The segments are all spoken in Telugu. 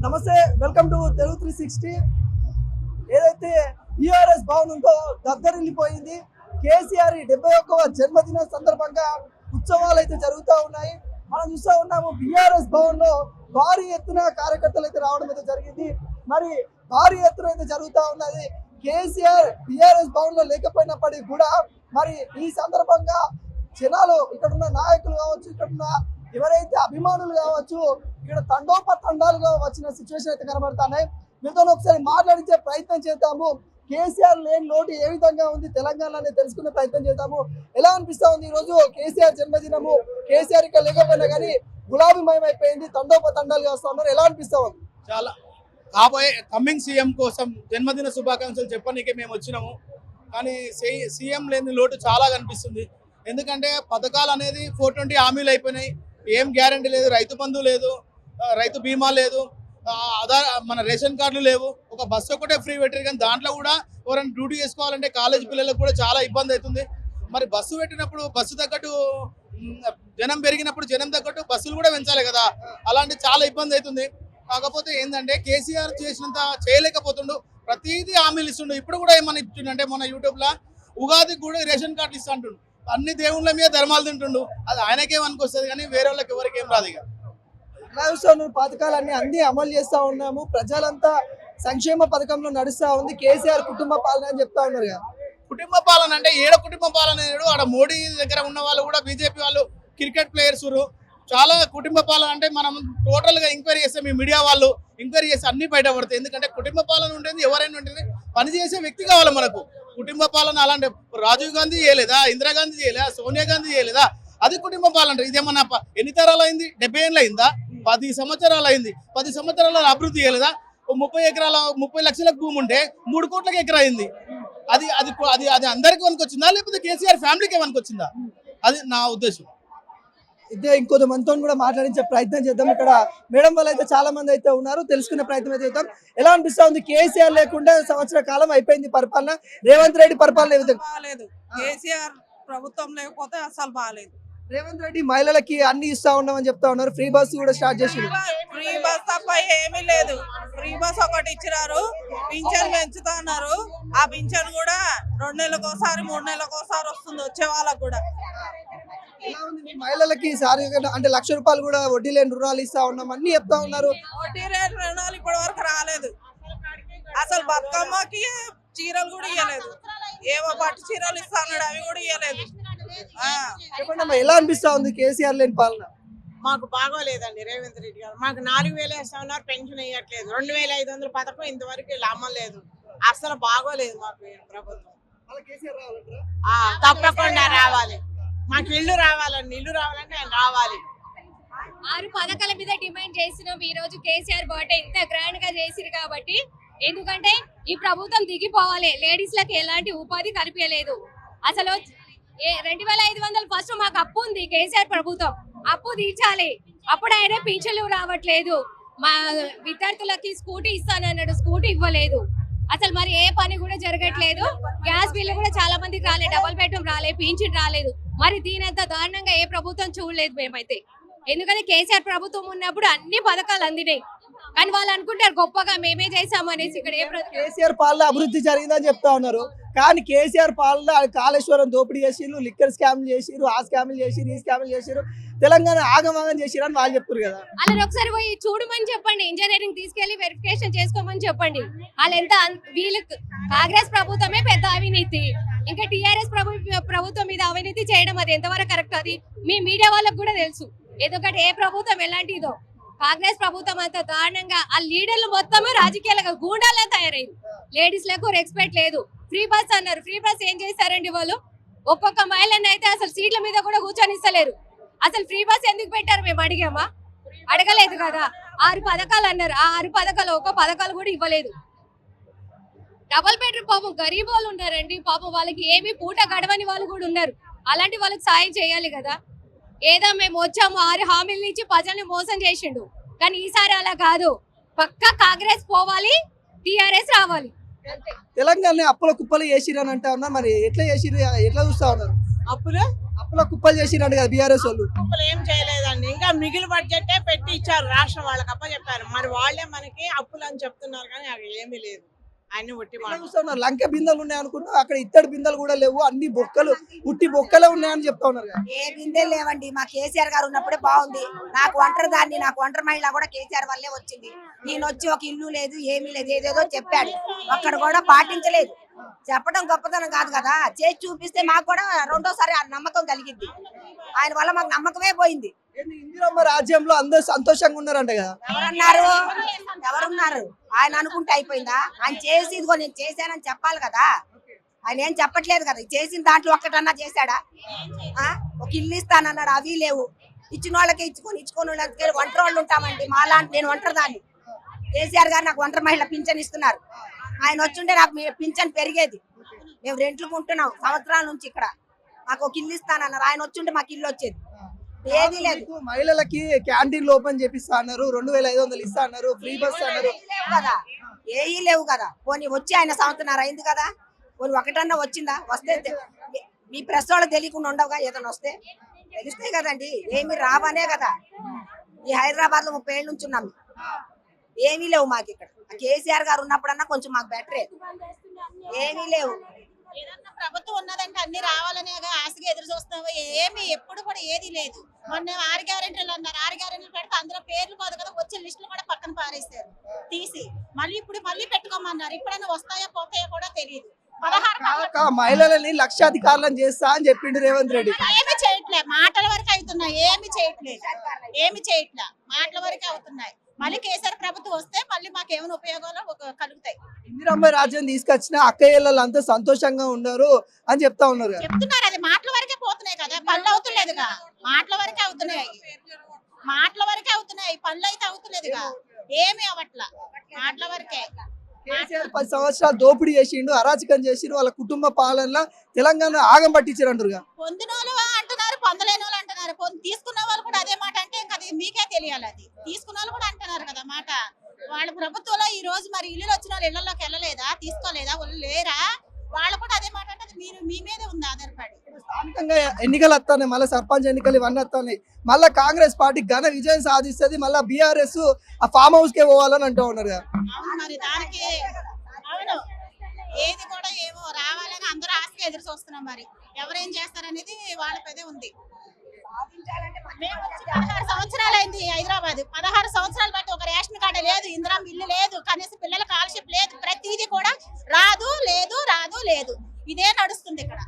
నమస్తే, వెల్కమ్ టు తెలుగు 360. ఏదైతే టీఆర్ఎస్ భవన్ ఉందో దద్దరిల్లిపోయింది. కేసీఆర్ 71వ జన్మదిన సందర్భంగా ఉత్సవాలు అయితే జరుగుతూ ఉన్నాయి. మనం చూస్తూ ఉన్నాము బీఆర్ఎస్ భవన్ లో భారీ ఎత్తున కార్యకర్తలు అయితే రావడం అయితే జరిగింది. మరి భారీ ఎత్తున అయితే జరుగుతూ ఉన్నది. కేసీఆర్ టీఆర్ఎస్ భవన్ లో లేకపోయినప్పటికీ కూడా మరి ఈ సందర్భంగా జనాలు, ఇక్కడ ఉన్న నాయకులు కావచ్చు, ఇక్కడ ఉన్న ఎవరైతే అభిమానులు కావచ్చు, ఇక్కడ తండోపతండాలుగా వచ్చిన సిచ్యువేషన్ అయితే కనబడుతున్నాయి. మీతో ఒకసారి మాట్లాడించే ప్రయత్నం చేద్దాము. కేసీఆర్ లేని లోటు ఏ విధంగా ఉంది తెలంగాణలో తెలుసుకునే ప్రయత్నం చేద్దాము. ఎలా అనిపిస్తా ఉంది ఈ రోజు కేసీఆర్ జన్మదినము? కేసీఆర్ ఇక్కడ లేకపోయినా కానీ గులాబీమయం అయిపోయింది, తండోపతండాలుగా వస్తా ఉన్నారు. ఎలా అనిపిస్తా ఉంది? చాలా కాబోయే కమింగ్ సీఎం కోసం జన్మదిన శుభాకాంక్షలు చెప్పనీకే మేము వచ్చినాము. కానీ సీఎం లేని లోటు చాలా కనిపిస్తుంది. ఎందుకంటే పథకాలు అనేది 420 హామీలు అయిపోయినాయి. ఏం గ్యారంటీ లేదు. రైతు బంధు లేదు, రైతు బీమా లేదు, మన రేషన్ కార్డులు లేవు. ఒక బస్సు ఒకటే ఫ్రీ పెట్టారు, కానీ దాంట్లో కూడా ఎవరైనా డ్యూటీ చేసుకోవాలంటే కాలేజ్ పిల్లలకు కూడా చాలా ఇబ్బంది అవుతుంది. మరి బస్సు పెట్టినప్పుడు బస్సు తగ్గట్టు జనం పెరిగినప్పుడు జనం తగ్గట్టు బస్సులు కూడా పెంచాలి కదా. అలాంటి చాలా ఇబ్బంది అవుతుంది. కాకపోతే ఏంటంటే కేసీఆర్ చేసినంత చేయలేకపోతుండు. ప్రతిదీ హామీలు ఇస్తుండు. ఇప్పుడు కూడా ఏమన్నా ఇస్తుండే అంటే మన యూట్యూబ్లో ఉగాదికి కూడా రేషన్ కార్డులు ఇస్తా అంటుండు. అన్ని దేవుళ్ళ మీద ధర్మాలు తింటుండు. అది ఆయనకేమనుకు వస్తుంది, కానీ వేరే వాళ్ళకి ఎవరికి ఏం రాదు. ఇక పథకాలన్నీ అన్ని అమలు చేస్తా ఉన్నాము, ప్రజలంతా సంక్షేమ పథకంలో నడుస్తా ఉంది. కేసీఆర్ కుటుంబ పాలన అని చెప్తా ఉన్నారు కదా. కుటుంబ పాలన అంటే ఏడ కుటుంబ పాలన? ఆడ మోడీ దగ్గర ఉన్న వాళ్ళు కూడా బీజేపీ వాళ్ళు, క్రికెట్ ప్లేయర్స్ చాలా కుటుంబ పాలన అంటే మనం టోటల్ గా ఎంక్వైరీ చేస్తే మీ మీడియా వాళ్ళు ఎంక్వైరీ చేస్తే అన్ని బయటపడతాయి. ఎందుకంటే కుటుంబ పాలన ఉంటుంది, ఎవరైనా ఉంటుంది, పనిచేసే వ్యక్తి కావాలి మనకు. కుటుంబ పాలన అలాంటి రాజీవ్ గాంధీ చేయలేదా, ఇందిరాగాంధీ చేయలేదా, సోనియా గాంధీ చేయలేదా? అది కుటుంబ పాలన. ఇదేమన్నా ఎన్ని తరాలు అయింది? 70 ఏళ్ళు అయిందా? 10 సంవత్సరాలు అయింది. 10 సంవత్సరాల అభివృద్ధి చేయలేదా? 30 లక్షలకు భూమి ఉంటే 3 కోట్లకు ఎకరా అయింది. అది అది అది అది అందరికీ వనుకొచ్చిందా, లేకపోతే కేసీఆర్ ఫ్యామిలీకి వనుకొచ్చిందా? అది నా ఉద్దేశం. ఇదే ఇంకొంత మనతో కూడా మాట్లాడించే ప్రయత్నం చేద్దాం. ఇక్కడ మేడం వాళ్ళు అయితే చాలా మంది అయితే ఉన్నారు, తెలుసుకునే ప్రయత్నం అయితే చేద్దాం. ఎలా అనిపిస్తా ఉంది? కేసీఆర్ లేకుండా సంవత్సర కాలం అయిపోయింది పరిపాలన. రేవంత్ రెడ్డి పరిపాలన ఏ విధంగా? బాగాలేదు. కేసీఆర్ ప్రభుత్వం లేకపోతే అసలు బాగాలేదు. రేవంత్ రెడ్డి మహిళలకి అన్ని ఇస్తా ఉన్నామని చెప్తా ఉన్నారు. ఫ్రీ బస్ కూడా స్టార్ట్ చేసి. ఫ్రీ బస్ తప్ప ఏమీ లేదు. ఫ్రీ బస్ ఒకటి ఇచ్చినారు, పింఛన్ పెంచుతా అన్నారు. ఆ పింఛన్ కూడా 2 నెలలకోసారి 3 నెలలకోసారి వస్తుంది వచ్చే వాళ్ళకు కూడా. మహిళలకి సారీ అంటే ₹1,00,000 కూడా వడ్డీ లేని రుణాలు ఇస్తా ఉన్నాం అన్ని చెప్తా ఉన్నారు. వడ్డీ రేటు రుణాలు ఇప్పటి వరకు రాలేదు. అసలు బతుకమ్మకి చీరలు కూడా ఇవ్వలేదు. ఏవో పట్టు చీరలు ఇస్తా అన్నాడు, అవి కూడా ఇవ్వలేదు. చెప్పండి అమ్మా, ఎలా అనిపిస్తా ఉంది కేసీఆర్ లేని పాలన? మాకు బాగోలేదండి రేవంత్ రెడ్డి గారు. మాకు 4,000 వేస్తా ఉన్నారు, పెన్షన్ వేయట్లేదు. 2,500 పథకం ఇంతవరకు ఇలా అమ్మలేదు. అసలు బాగోలేదు మాకు ప్రభుత్వం. తప్పకుండా రావాలి. మాకు ఇల్లు రావాలండి, ఇల్లు రావాలంటే ఆయన రావాలి. 6 పథకాల మీద డిమాండ్ చేస్తున్నాం. ఈ రోజు కేసీఆర్ బర్త్డే ఇంత గ్రాండ్ గా చేసిరు కాబట్టి, ఎందుకంటే ఈ ప్రభుత్వం దిగిపోవాలి. లేడీస్ లకు ఎలాంటి ఉపాధి కల్పించలేదు. అసలు 2,500 ఫస్ట్ మాకు అప్పు ఉంది. కేసీఆర్ ప్రభుత్వం అప్పు తీర్చాలి. అప్పుడు ఆయన పింఛన్లు రావట్లేదు. మా విద్యార్థులకి స్కూటీ ఇస్తానన్నాడు, స్కూటీ ఇవ్వలేదు. అసలు మరి ఏ పని కూడా జరగట్లేదు. గ్యాస్ బిల్లు కూడా చాలా మందికి రాలేదు, డబుల్ బెడ్రూమ్ రాలేదు, పింఛన్ రాలేదు. మరి దీనంత దారుణంగా ఏ ప్రభుత్వం చూడలేదు మేమైతే. ఎందుకంటే కేసీఆర్ ప్రభుత్వం ఉన్నప్పుడు అన్ని పథకాలు అందినాయి. కానీ వాళ్ళు అనుకుంటారు గొప్పగా మేమే చేసామనేసి. ఇక్కడ కేసీఆర్ పాలన అభివృద్ధి జరిగిందని చెప్తా ఉన్నారు. కానీ కేసీఆర్ పాలన కాళేశ్వరం దోపిడీ చేసిరు, లిక్కర్ స్కామ్లు చేసిరు, ఆ స్కామ్లు చేసిరు, ఈ స్కామ్లు చేసిరు, తెలంగాణ ఆగమాగం చేసిరు అని వాళ్ళు చెప్తారు కదా. అలా ఒకసారి పోయి చూడమని చెప్పండి, ఇంజనీరింగ్ తీసుకెళ్లి వెరిఫికేషన్ చేసుకోమని చెప్పండి. వాళ్ళు ఎంత వీళ్ళు కాంగ్రెస్ ప్రభుత్వమే పెద్ద అవినీతి, ఇంకా టీఆర్ఎస్ ప్రభుత్వం మీద అవినీతి చేయడం అది ఎంతవరకు కరెక్ట్? అది మీ మీడియా వాళ్ళకు కూడా తెలుసు. ఎందుకంటే ఏ ప్రభుత్వం ఎలాంటిదో. కాంగ్రెస్ ప్రభుత్వం అంత దారుణంగా ఆ లీడర్లు మొత్తమే రాజకీయాలుగా గూండాలా తయారైంది. లేడీస్ లకు రెస్పెక్ట్ లేదు. ఫ్రీ బస్ అన్నారు, ఫ్రీ బస్ ఏం చేశారండి వాళ్ళు? ఒక్కొక్క మహిళని అయితే అసలు సీట్ల మీద కూడా కూర్చొనిస్తలేరు. అసలు ఫ్రీ బస్ ఎందుకు పెట్టారు మేము అడిగామా? అడగలేదు కదా. 6 పథకాలు అన్నారు, ఆ 6 పథకాలు ఒక్క పథకాలు కూడా ఇవ్వలేదు. డబల్ బెడ్రూమ్ పాపం గరీబ్ వాళ్ళు ఉన్నారండి. పాపం వాళ్ళకి ఏమి పూట గడవని వాళ్ళు కూడా ఉన్నారు. అలాంటి వాళ్ళకి సాయం చేయాలి కదా. ఏదో మేము వచ్చాము 6 హామీల నుంచి ప్రజల్ని మోసం చేసిండు. కానీ ఈసారి అలా కాదు. పక్కా కాంగ్రెస్ పోవాలి, టీఆర్ఎస్ రావాలి. తెలంగాణ అప్పుల కుప్పలు చేసిరు అని అంటా ఉన్నా. మరి ఎట్లా చేసిరు, ఎట్లా చూస్తా ఉన్నారు? అప్పులు అప్పుల కుప్పలు చేసిరంట కదా బీఆర్ఎస్ వాళ్ళు. అప్పులు ఏం చేయలేదండి, ఇంకా మిగిలిన బడ్జెటే పెట్టి ఇచ్చారు రాష్ట్రం వాళ్ళకి అప్ప చెప్పారు. మరి వాళ్ళే మనకి అప్పులు అని చెప్తున్నారు కానీ అవి ఏమీ లేదు, అన్ని ఒట్టి ఎట్లా మాట. చూస్తున్నారు? లంక బిందెలు ఉన్నాయి అనుకుంటా, అక్కడ ఇత్తడి బిందెలు కూడా లేవు, అన్ని బొక్కలు ఉట్టి బొక్కలే ఉన్నాయని చెప్తా ఉన్నారు కదా. ఏ బిందెలు లేవండి. మా కేసీఆర్ గారు ఉన్నప్పుడే బాగుంది. నాకు ఒంటరి దాన్ని, నాకు ఒంటరి మహిళ కూడా కేసీఆర్ వల్లే వచ్చింది. ఈయన వచ్చి ఒక ఇల్లు లేదు, ఏమీ లేదు, ఏదేదో చెప్పాడు, అక్కడ కూడా పాటించలేదు. చెప్పడం గొప్పతనం కాదు కదా, చేసి చూపిస్తే మాకు కూడా రెండోసారి ఆ నమ్మకం కలిగింది. ఆయన వల్ల మాకు నమ్మకమే పోయింది. ఏంది ఇందిరమ్మ రాజ్యంలో అందరూ సంతోషంగా ఉన్నారంట కదా. ఎవరున్నారు? ఆయన అనుకుంటే అయిపోయిందా? ఆయన చేసి ఇదిగో నేను చేశానని చెప్పాలి కదా. ఆయన ఏం చెప్పట్లేదు కదా. చేసిన దాంట్లో ఒక్కటన్నా చేశాడా? ఒక ఇల్లు ఇస్తానన్నాడు, అవి లేవు. ఇచ్చిన వాళ్ళకి ఇచ్చుకొని వాళ్ళకి ఒంటరి వాళ్ళు ఉంటామండి. మాలాంటి నేను ఒంటరి దాన్ని. కేసీఆర్ గారు నాకు ఒంటరి మహిళ పింఛన్ ఇస్తున్నారు. ఆయన వచ్చుంటే నాకు పింఛన్ పెరిగేది. మేము రెంట్లకు ఉంటున్నాం సంవత్సరాల నుంచి ఇక్కడ. మాకు ఒక ఇల్లు ఇస్తానన్నారు, ఆయన వచ్చుంటే మాకు ఇల్లు వచ్చేది. ఏది లేదు మహిళలకి క్యాంటీన్లు ఓపెన్ చేపిస్తా అన్నారు, 2500 ఇస్తా అన్నారు, ఫ్రీ బస్ అన్నారు కదా. ఏవి లేవు కదా. పోనీ వచ్చి ఆయన సంవత్సరం అయింది కదా, పోనీ ఒకటన్నా వచ్చిందా? వస్తే మీ ప్రెస్ వాళ్ళకి తెలియకుండా ఉండవుగా, ఏదైనా వస్తే తెలుస్తాయి కదండి. ఏమి రావనే కదా. ఈ హైదరాబాద్ లో 30 ఏళ్ళ నుంచి ఉన్నాం, ఏమీ లేవు మాకు ఇక్కడ. కేసీఆర్ గారు ఉన్నప్పుడన్నా కొంచెం మాకు బెటరే. ఏమీ లేవు. ఏదన్నా ప్రభుత్వం ఉన్నదంటే అన్ని రావాలనే ఆశగా ఎదురు చూస్తున్నావు. ఏమి ఎప్పుడు కూడా ఏది లేదు. మొన్న 6 గ్యారెంటీలు అన్నారు, 6 గ్యారెంటీలు పెడితే అందులో పేర్లు కాదు కదా, వచ్చే లిస్టులు కూడా పక్కన పారేస్తారు తీసి. మళ్ళీ పెట్టుకోమన్నారు. ఇప్పుడైనా వస్తాయో పోతాయో కూడా తెలియదు. 16 మహిళలని లక్షాధికారులను చేస్తా అని చెప్పిండు రేవంత్ రెడ్డి. ఏమి చేయట్లే, మాటల వరకు అవుతున్నాయి, ఏమి చేయట్లేదు. మాటల వరకు అవుతున్నాయి. మళ్ళీ కేసీఆర్ ప్రభుత్వం వస్తే మళ్ళీ మాకు ఏమైనా ఉపయోగాలు కలుగుతాయి. ఇందిరమ్మ రాజ్యం తీసుకొచ్చిన అక్కయ్యలు అంతా సంతోషంగా ఉన్నారు అని చెప్తా ఉన్నారు కదా. చెప్తున్నారు, అది మాటల వరకే పోతున్నాయి కదా, పనులు అవుతులేదుగా. మాటల వరకే అవుతున్నాయి, పనులు అయితే అవుతులేదుగా. ఏమి అవట్లా, మాటల వరకే. కేసీఆర్ 10 సంవత్సరాలు దోపిడీ చేసిండు, అరాచకం చేసిండు, వాళ్ళ కుటుంబ పాలనలో తెలంగాణ ఆగం పట్టించారు అంటారు. పొందిన వాళ్ళు అంటున్నారు, పొందలేని వాళ్ళు అంటున్నారు. తీసుకున్న వాళ్ళు కూడా అదే మాట అంటే ఇంకా అది మీకే తెలియాలి. అది తీసుకున్న వాళ్ళు కూడా అంటున్నారు కదా మాట. వాళ్ళ ప్రభుత్వంలో ఈ రోజు మరి ఇల్లు వచ్చిన వాళ్ళు ఇళ్లలోకి వెళ్ళలేదా, తీసుకోలేదా, వాళ్ళు లేరా? వాళ్ళు కూడా అదే మాట అంటే అది మీరు మీ మీదే ఉంది ఆధారపడి. స్థానికంగా ఎన్నికలు వస్తాయి, మళ్ళీ సర్పంచ్ ఎన్నికలు ఇవన్నీ వస్తాయి. మళ్ళీ కాంగ్రెస్ పార్టీ ఘన విజయం సాధిస్తుంది. మళ్ళీ బీఆర్ఎస్ ఆ ఫామ్ హౌస్ కే పోవాలని అంటూ ఉన్నారు కదా. అవును, మరి దానికి అవును ఏది కూడా ఏమో రావాలని అందరూ ఆశగా ఎదురు చూస్తున్నాం. మరి ఎవరేం చేస్తారనేది వాళ్ళపైదే ఉంది. మేము వచ్చి 16 సంవత్సరాలు అయింది హైదరాబాద్. 16 సంవత్సరాలు బట్టి ఒక రేషన్ కార్డు లేదు, ఇందిరా ఇల్లు లేదు, కనీసం పిల్లల స్కాలర్షిప్ లేదు. ప్రతిదీ కూడా రాదు లేదు ఇదే నడుస్తుంది ఇక్కడ.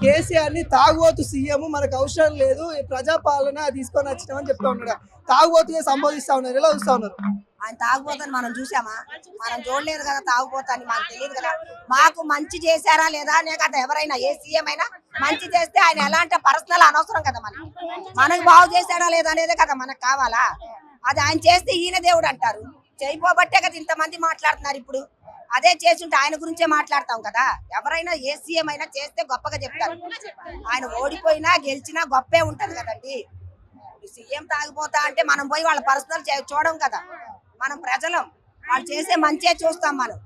కేసీఆర్ ని తాగుబోతు సీఎం, మనకు అవసరం లేదు, ప్రజాపాలన తీసుకొని వచ్చినామని చెప్తా ఉన్నాడు. తాగుబోతుగా సంబోధిస్తా ఉన్నారు. ఎలా చూస్తా ఉన్నారు? ఆయన తాగుపోతాను మనం చూసామా? మనం చూడలేదు కదా తాగుపోతాని, మాకు తెలియదు కదా. మాకు మంచి చేశారా లేదా అనే కదా. ఎవరైనా ఏ సీఎం అయినా మంచి చేస్తే ఆయన ఎలాంటి పర్సనల్ అనవసరం కదా. మనకు బాగు చేశాడా లేదా అనేదే కదా మనకు కావాలా. అది ఆయన చేస్తే ఈయన దేవుడు అంటారు. చేయబోబట్టే కదా ఇంతమంది మాట్లాడుతున్నారు. ఇప్పుడు అదే చేస్తుంటే ఆయన గురించే మాట్లాడతాం కదా. ఎవరైనా ఏ సీఎం అయినా చేస్తే గొప్పగా చెప్తారు. ఆయన ఓడిపోయినా గెలిచినా గొప్పే ఉంటది కదండి. సీఎం తాగిపోతా అంటే మనం పోయి వాళ్ళ పర్సనల్ చూడం కదా. మనం ప్రజలం, వాళ్ళు చేసే మంచే చూస్తాం. మనం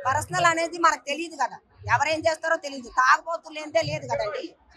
పర్సనల్ అనేది మనకు తెలియదు కదా, ఎవరేం చేస్తారో తెలియదు. తాగుబోతులు ఏంటే లేదు కదండి.